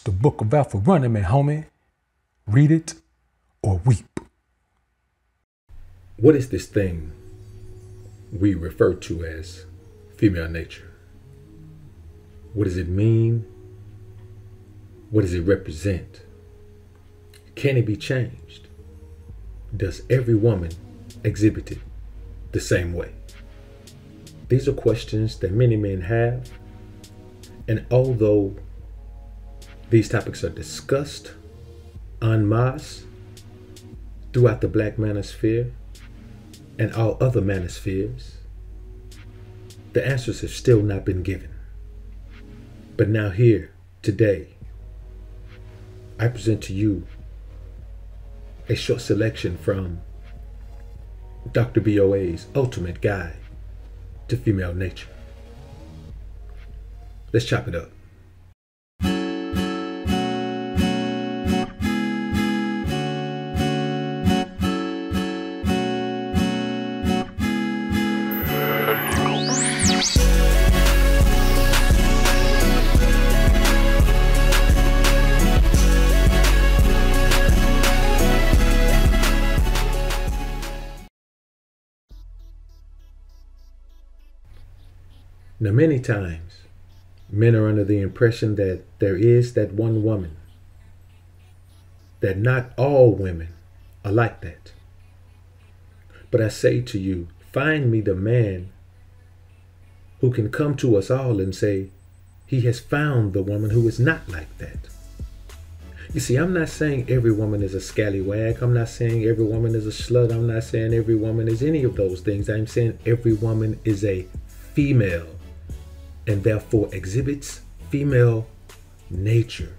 the book of Alpha running, man, homie. Read it or weep. What is this thing we refer to as female nature? What does it mean? What does it represent? Can it be changed? Does every woman exhibit it the same way? These are questions that many men have, and although these topics are discussed en masse throughout the Black manosphere and all other manospheres, the answers have still not been given. But now here, today, I present to you a short selection from Dr. BoA's Ultimate Guide to Female Nature. Let's chop it up. Now, many times, men are under the impression that there is that one woman, that not all women are like that. But I say to you, find me the man who can come to us all and say he has found the woman who is not like that. You see, I'm not saying every woman is a scallywag. I'm not saying every woman is a slut. I'm not saying every woman is any of those things. I'm saying every woman is a female, and therefore exhibits female nature.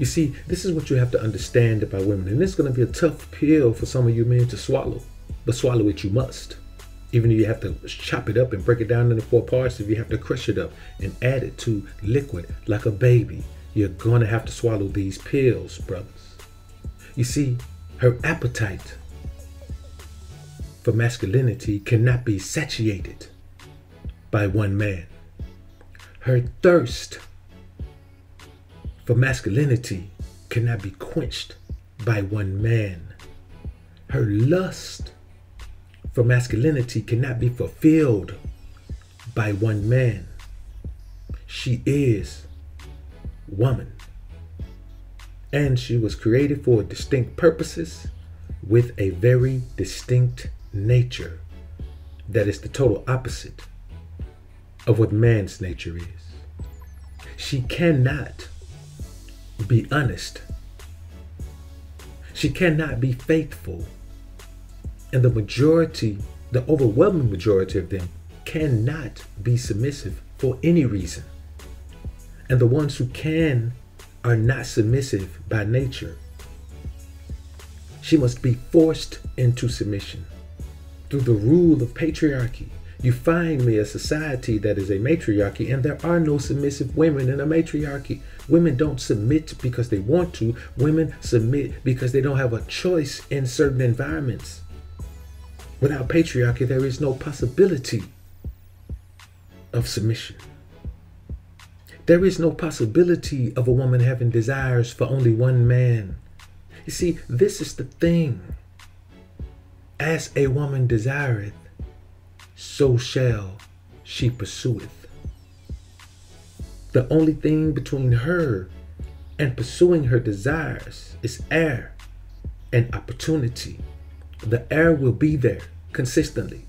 You see, this is what you have to understand about women, and this is going to be a tough pill for some of you men to swallow, but swallow it you must. Even if you have to chop it up and break it down into 4 parts, if you have to crush it up and add it to liquid like a baby, you're going to have to swallow these pills, brothers. You see, her appetite for masculinity cannot be satiated by one man. Her thirst for masculinity cannot be quenched by one man. Her lust for masculinity cannot be fulfilled by one man. She is woman, and she was created for distinct purposes with a very distinct nature that is the total opposite of what man's nature is. She cannot be honest. She cannot be faithful. And the overwhelming majority of them cannot be submissive for any reason. And the ones who can are not submissive by nature. She must be forced into submission through the rule of patriarchy. You find me a society that is a matriarchy, and there are no submissive women in a matriarchy. Women don't submit because they want to. Women submit because they don't have a choice in certain environments. Without patriarchy, there is no possibility of submission. There is no possibility of a woman having desires for only one man. You see, this is the thing. As a woman desireth, so shall she pursueth. The only thing between her and pursuing her desires is air and opportunity. The air will be there consistently,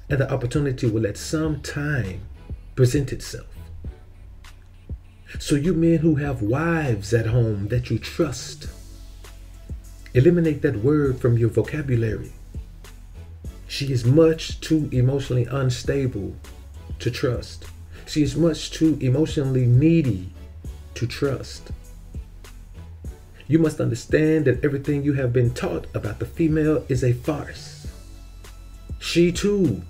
and the opportunity will at some time present itself. So you men who have wives at home that you trust, eliminate that word from your vocabulary. She is much too emotionally unstable to trust. She is much too emotionally needy to trust. You must understand that everything you have been taught about the female is a farce. She too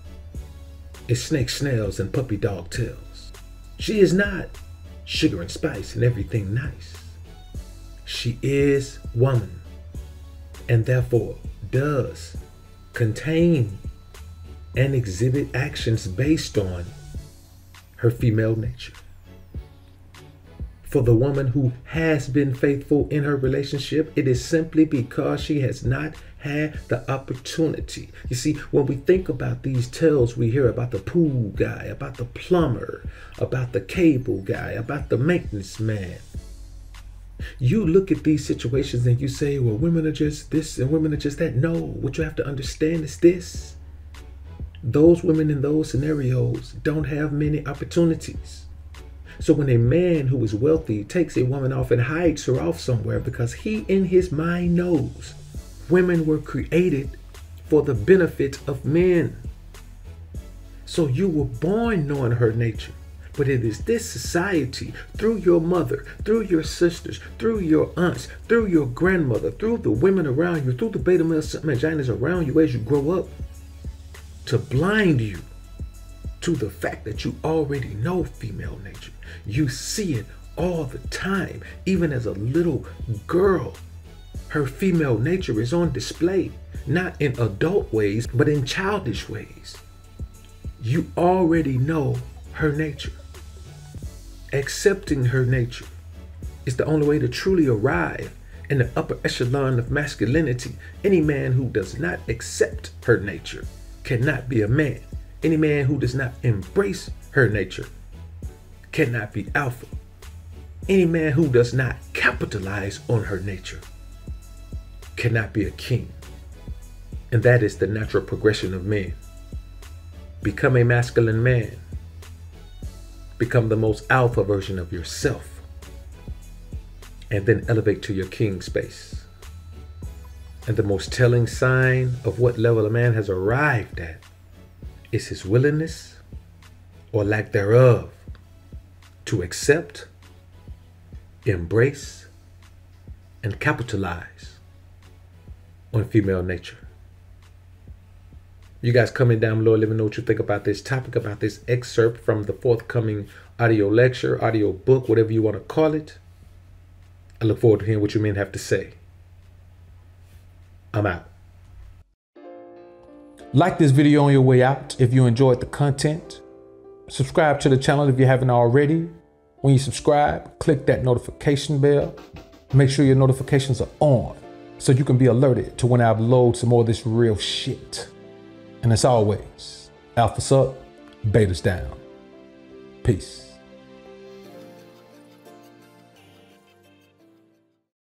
is snake snails and puppy dog tails. She is not sugar and spice and everything nice. She is woman, and therefore does contain and exhibit actions based on her female nature. For the woman who has been faithful in her relationship, it is simply because she has not had the opportunity. You see, when we think about these tales we hear about the pool guy, about the plumber, about the cable guy, about the maintenance man, you look at these situations and you say, well, women are just this and women are just that. No, what you have to understand is this. Those women in those scenarios don't have many opportunities. So when a man who is wealthy takes a woman off and hides her off somewhere because he in his mind knows women were created for the benefit of men. So you were born knowing her nature. But it is this society, through your mother, through your sisters, through your aunts, through your grandmother, through the women around you, through the beta male vaginas around you as you grow up, to blind you to the fact that you already know female nature. You see it all the time. Even as a little girl, her female nature is on display, not in adult ways, but in childish ways. You already know her nature. Accepting her nature is the only way to truly arrive in the upper echelon of masculinity. Any man who does not accept her nature cannot be a man. Any man who does not embrace her nature cannot be alpha. Any man who does not capitalize on her nature cannot be a king. And that is the natural progression of men. Become a masculine man. Become the most alpha version of yourself. And then elevate to your king space. And the most telling sign of what level a man has arrived at is his willingness, or lack thereof, to accept, embrace, and capitalize on female nature. You guys comment down below, let me know what you think about this topic, about this excerpt from the forthcoming audio lecture, audio book, whatever you want to call it. I look forward to hearing what you men have to say. I'm out. Like this video on your way out if you enjoyed the content. Subscribe to the channel if you haven't already. When you subscribe, click that notification bell. Make sure your notifications are on so you can be alerted to when I upload some more of this real shit. And as always, alpha's up, beta's down. Peace.